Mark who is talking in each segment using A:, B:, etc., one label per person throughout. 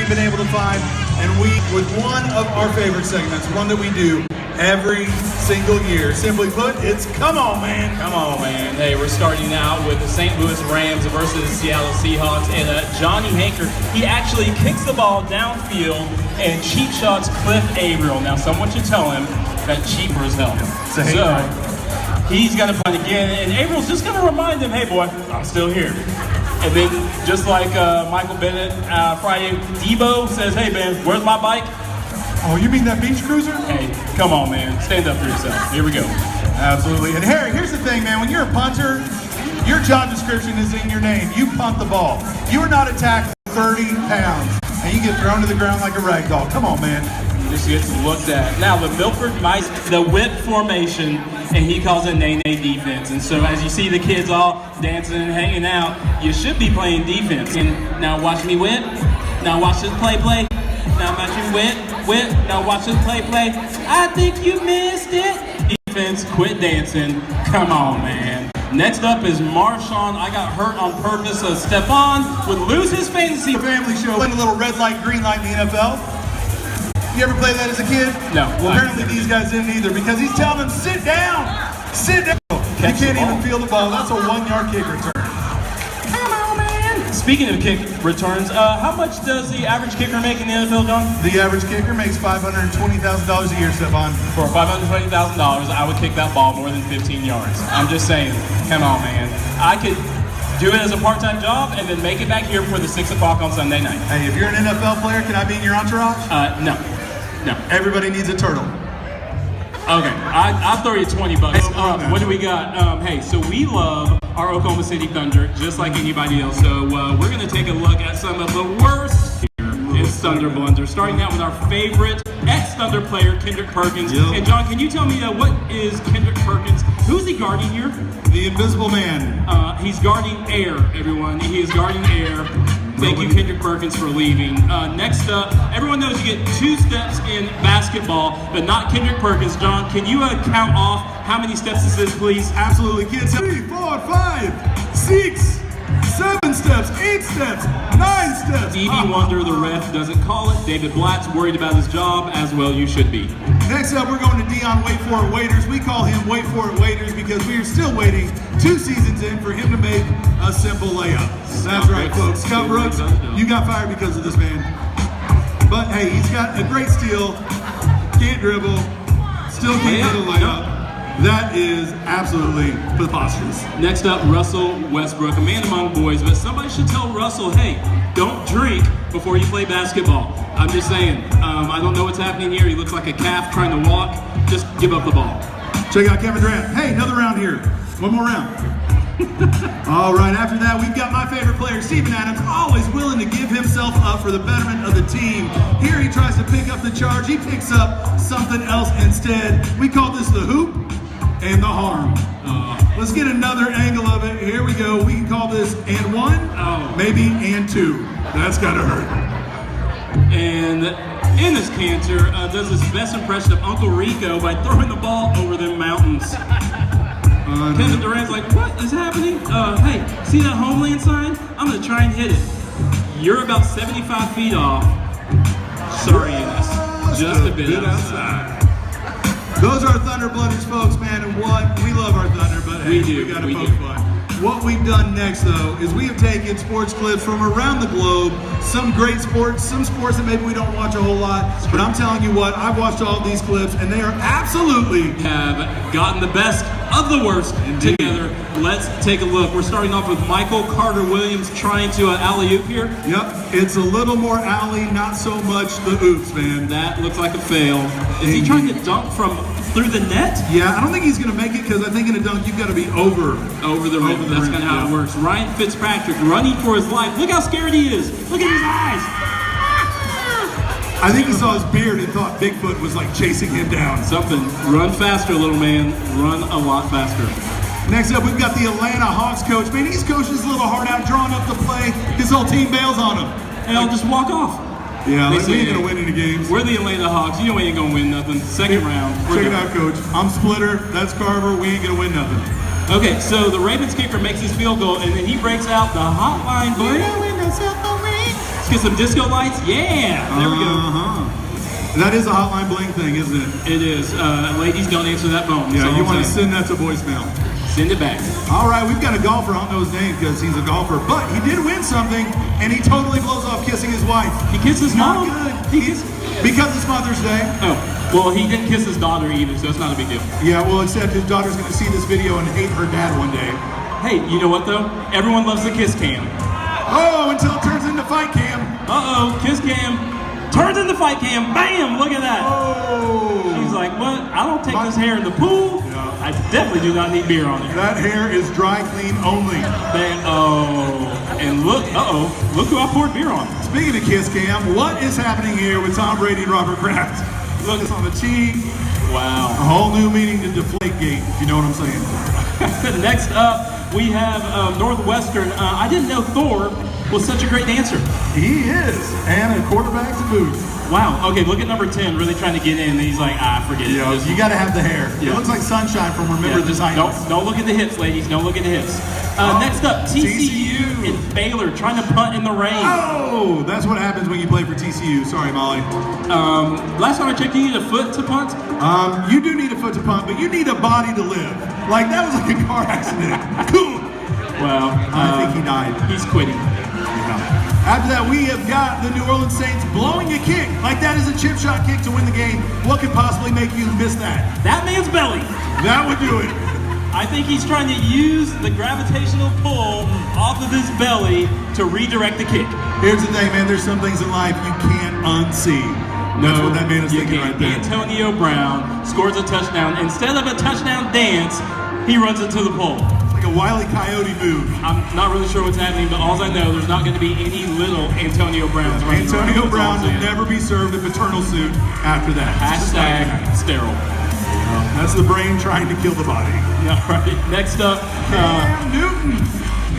A: we've been able to find, and with one of our favorite segments, one that we do every single year. Simply put, it's Come On Man.
B: Come on, man. Hey, we're starting out with the St. Louis Rams versus the Seattle Seahawks, and Johnny Hanker, he actually kicks the ball downfield and cheap shots Cliff Averill. Now, someone should tell him that cheap for his help. So, he's going to punt again, and Averill's just going to remind him, hey, boy, I'm still here. And then, just like Michael Bennett Friday, Debo says, hey, man, where's my bike?
A: Oh, you mean that beach cruiser?
B: Hey, come on, man. Stand up for yourself. Here we go.
A: Absolutely. And Harry, here's the thing, man. When you're a punter, your job description is in your name. You punt the ball. You are not attacked 30 pounds, and you get thrown to the ground like a rag doll. Come on, man.
B: Just gets looked at. Now, the Milford Mice, the whip formation, and he calls it nay defense. And so as you see the kids all dancing and hanging out, you should be playing defense. And now watch me whip. Now watch this play. Now watch me whip. Now watch this play. I think you missed it. Defense, quit dancing. Come on, man. Next up is Marshawn. I got hurt on purpose. So Stephon would lose his fantasy.
A: Family show. Playing a little red light, green light in the NFL. You ever play that as a kid?
B: No.
A: Well, apparently these guys didn't either, because he's telling them, sit down. Sit down. You can't even feel the ball. That's a 1-yard kick return.
B: Come on, man. Speaking of kick returns, how much does the average kicker make in the NFL, John?
A: The average kicker makes $520,000 a year, Stephon.
B: For $520,000, I would kick that ball more than 15 yards. I'm just saying. Come on, man. I could do it as a part-time job and then make it back here for the 6 o'clock on Sunday night.
A: Hey, if you're an NFL player, can I be in your entourage?
B: No.
A: Everybody needs a turtle.
B: Okay, I'll throw you $20. What do we got? Hey, so we love our Oklahoma City Thunder just like anybody else. So we're going to take a look at some of the worst here in Thunder Blunder, starting out with our favorite ex-Thunder player, Kendrick Perkins.
A: Yep.
B: And John, can you tell me what is Kendrick Perkins? Who's he guarding here?
A: The Invisible Man.
B: He's guarding air, everyone. He is guarding air. Thank you, Kendrick Perkins, for leaving. Next up, everyone knows you get 2 steps in basketball, but not Kendrick Perkins. John, can you count off how many steps this is, please?
A: Absolutely, kids. 3, 4, 5, 6, 7 steps, 8 steps, 9 steps.
B: Stevie Wonder, the ref, doesn't call it. David Blatt's worried about his job, as well you should be.
A: Next up, we're going to Dion Wait For It Waiters. We call him Wait For It Waiters because we are still waiting 2 seasons in for him to make a simple layup. That's right, folks. Scott Brooks, you got fired because of this, man. But hey, he's got a great steal, can't dribble, still can't hit a layup. That is absolutely preposterous.
B: Next up, Russell Westbrook, a man among boys, but somebody should tell Russell, hey, don't drink before you play basketball. I'm just saying, I don't know what's happening here. He looks like a calf trying to walk. Just give up the ball.
A: Check out Kevin Durant. Hey, another round here. One more round. All right, after that, we've got my favorite player, Steven Adams, always willing to give himself up for the betterment of the team. Here he tries to pick up the charge. He picks up something else instead. We call this the hoop and the harm. Let's get another angle of it. Here we go. We can call this and 1, maybe and 2. That's gotta hurt.
B: And in this cancer, does his best impression of Uncle Rico by throwing the ball over the mountains. Kevin Durant's like, what is happening? Hey, see that Homeland sign? I'm gonna try and hit it. You're about 75 feet off. Sorry, Enos. Just a bit outside.
A: Those are our Thunder Blunders, folks, man, and what? We love our Thunder, but hey, we gotta poke fun. What we've done next, though, is we have taken sports clips from around the globe, some great sports, some sports that maybe we don't watch a whole lot, but I'm telling you what, I've watched all these clips, and they are absolutely
B: have gotten the best of the worst together. Let's take a look. We're starting off with Michael Carter-Williams trying to alley-oop here.
A: Yep, it's a little more alley, not so much the oops, man.
B: That looks like a fail. Is he trying to dunk from through the net?
A: Yeah, I don't think he's going to make it because I think in a dunk you've got to be over the rim.
B: That's kind of how it works. Ryan Fitzpatrick running for his life. Look how scared he is. Look at his eyes.
A: I think he saw his beard and thought Bigfoot was like chasing him down.
B: Something. Run faster, little man. Run a lot faster.
A: Next up, we've got the Atlanta Hawks coach. Man, he's coaching his little heart out, drawing up the play. His whole team bails on him.
B: And he'll just walk off.
A: Yeah, like we ain't gonna win any games.
B: We're the Atlanta Hawks. You know we ain't gonna win nothing. Second round.
A: Check it out, coach. I'm Splitter. That's Carver. We ain't gonna win nothing.
B: Okay, so the Ravens kicker makes his field goal, and then he breaks out the hotline bling. Let's get some disco lights. Yeah, there we go.
A: That is a hotline bling thing, isn't it?
B: It is. Ladies, don't answer that phone.
A: Yeah, you want to send that to voicemail.
B: Send it back.
A: All right, we've got a golfer. I don't know his name because he's a golfer, but he did win something, and he totally blows off kissing his wife.
B: He kissed his mom?
A: Because it's Mother's Day.
B: Oh, well, he didn't kiss his daughter either, so it's not a big deal.
A: Yeah, well, except his daughter's going to see this video and hate her dad one day.
B: Hey, you know what, though? Everyone loves the kiss cam.
A: Oh, until it turns into fight cam.
B: Uh-oh, kiss cam turns into fight cam. Bam, look at that.
A: Oh.
B: She's like, what? I don't take this hair in the pool.
A: Yeah.
B: I definitely do not need beer on it.
A: That hair is dry clean only.
B: And look, look who I poured beer on.
A: Speaking of kiss cam, what is happening here with Tom Brady and Robert Kraft? Look, it's on the cheek.
B: Wow.
A: A whole new meaning to Deflategate, if you know what I'm saying.
B: Next up, we have Northwestern. I didn't know Thor was such a great dancer.
A: He is, and a quarterback to boot.
B: Wow. Okay, look at number 10, really trying to get in. And he's like, forget it.
A: Yeah, you got to have the hair.
B: Yeah.
A: It looks like sunshine from Remember the Titans.
B: Don't look at the hips, ladies. Don't look at the hips. Next up, TCU and Baylor trying to punt in the rain.
A: Oh, that's what happens when you play for TCU. Sorry, Molly.
B: Last time I checked, you need a foot to punt.
A: You do need a foot to punt, but you need a body to live. Like, that was like a car accident.
B: Well,
A: I think he died.
B: He's quitting.
A: After that, we have got the New Orleans Saints blowing a kick. Like that is a chip shot kick to win the game. What could possibly make you miss that?
B: That man's belly.
A: That would do it.
B: I think he's trying to use the gravitational pull off of his belly to redirect the kick.
A: Here's the thing, man. There's some things in life you can't unsee. That's what that man is thinking right there.
B: Antonio Brown scores a touchdown. Instead of a touchdown dance, he runs it to the pole.
A: Like a Wile E. Coyote move.
B: I'm not really sure what's happening, but all I know, there's not going to be any little Antonio Browns running around.
A: Antonio Brown will never be served a paternal suit after that.
B: Hashtag sterile.
A: That's the brain trying to kill the body.
B: All right. Next up,
A: Cam Newton.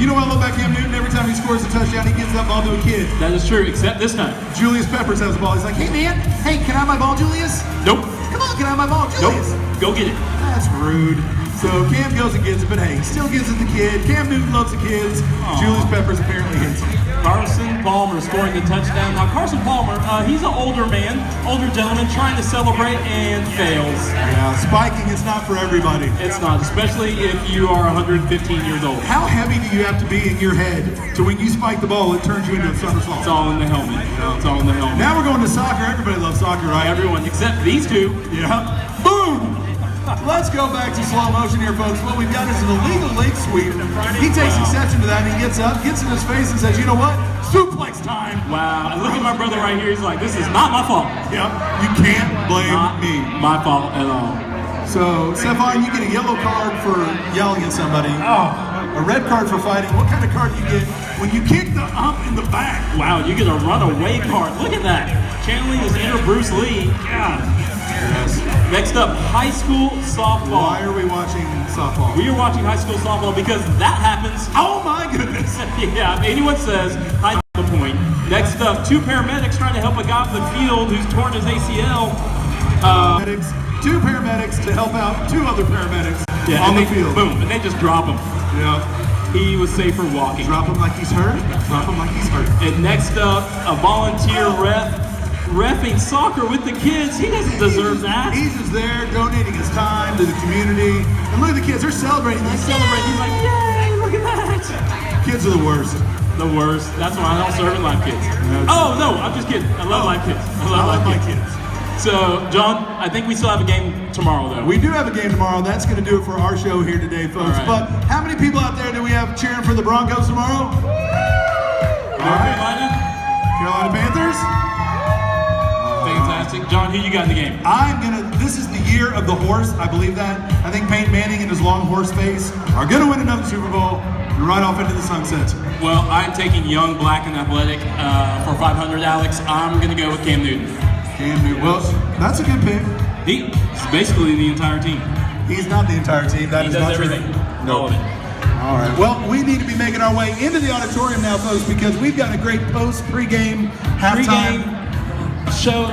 A: You know what I love about Cam Newton? Every time he scores a touchdown, he gives that ball to a kid.
B: That is true, except this time.
A: Julius Peppers has the ball. He's like, hey man, hey, can I have my ball, Julius?
B: Nope.
A: Come on, can I have my ball, Julius?
B: Nope. Go get it.
A: That's rude. So Cam goes and gets it, but hey, he still gives it to the kid. Cam Newton loves the kids.
B: Aww.
A: Julius Peppers apparently hits him.
B: Carson Palmer scoring the touchdown. Now Carson Palmer, he's an older man, older gentleman trying to celebrate and fails.
A: Yeah, spiking is not for everybody.
B: It's not, especially if you are 115 years old.
A: How heavy do you have to be in your head to when you spike the ball, it turns you into a somersault?
B: It's all in the helmet. It's all in the helmet.
A: Now we're going to soccer. Everybody loves soccer, right?
B: Everyone, except these two.
A: Yeah. Boom! Let's go back to slow motion here, folks. What we've got is an illegal leg sweep. He takes exception to that, and he gets up, gets in his face, and says, you know what? Suplex time.
B: Wow. And look at my brother right here. He's like, this is not my fault.
A: Yep. You can't blame
B: Not
A: me.
B: my fault at all.
A: So, Stefan, you get a yellow card for yelling at somebody. A red card for fighting. What kind of card do you get when you kick the ump in the back?
B: Wow, you get a runaway card. Look at that. Channeling his inner Bruce Lee. God.
A: Yes.
B: Next up, high school softball.
A: Why are we watching softball?
B: We are watching high school softball because that happens.
A: Oh my goodness!
B: Yeah, if anyone says, I the point. Next up, two paramedics trying to help a guy off the field who's torn his ACL.
A: Two paramedics to help out two other paramedics on the field.
B: Boom, and they just drop him.
A: Yeah.
B: He was safer walking.
A: Drop him like he's hurt. Drop him like he's hurt.
B: And next up, a volunteer reffing soccer with the kids. He doesn't deserve that.
A: He's just there donating his time to the community. And look at the kids, they're celebrating.
B: He's like, yay, look at that.
A: Kids are the worst.
B: The worst. That's why I don't serve in Life Kids. Oh, no, I'm just kidding. I love Life Kids.
A: I love my kids.
B: So, John, I think we still have a game tomorrow, though.
A: We do have a game tomorrow. That's going to do it for our show here today, folks.
B: Right.
A: But how many people out there do we have cheering for the Broncos tomorrow?
B: Carolina?
A: Carolina Panthers?
B: Fantastic. John, who you got in the game?
A: This is the year of the horse. I believe that. I think Peyton Manning and his long horse face are going to win another Super Bowl and ride off into the sunset.
B: Well, I'm taking young, black, and athletic for 500, Alex. I'm going to go with Cam Newton.
A: Cam Newton. Well, that's a good pick.
B: He's basically the entire team.
A: He's not the entire team. That
B: He
A: is
B: does
A: not
B: everything.
A: true.
B: All of it.
A: All right. Well, we need to be making our way into the auditorium now, folks, because we've got a great post, pregame, halftime.
B: Pregame show,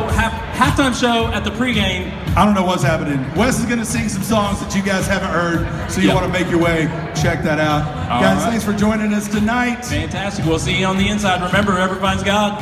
B: halftime show at the pregame.
A: I don't know what's happening. Wes is going to sing some songs that you guys haven't heard, so you
B: Yep.
A: want to make your way, check that out.
B: All
A: Guys,
B: right.
A: thanks for joining us tonight.
B: Fantastic. We'll see you on the inside. Remember, whoever finds God.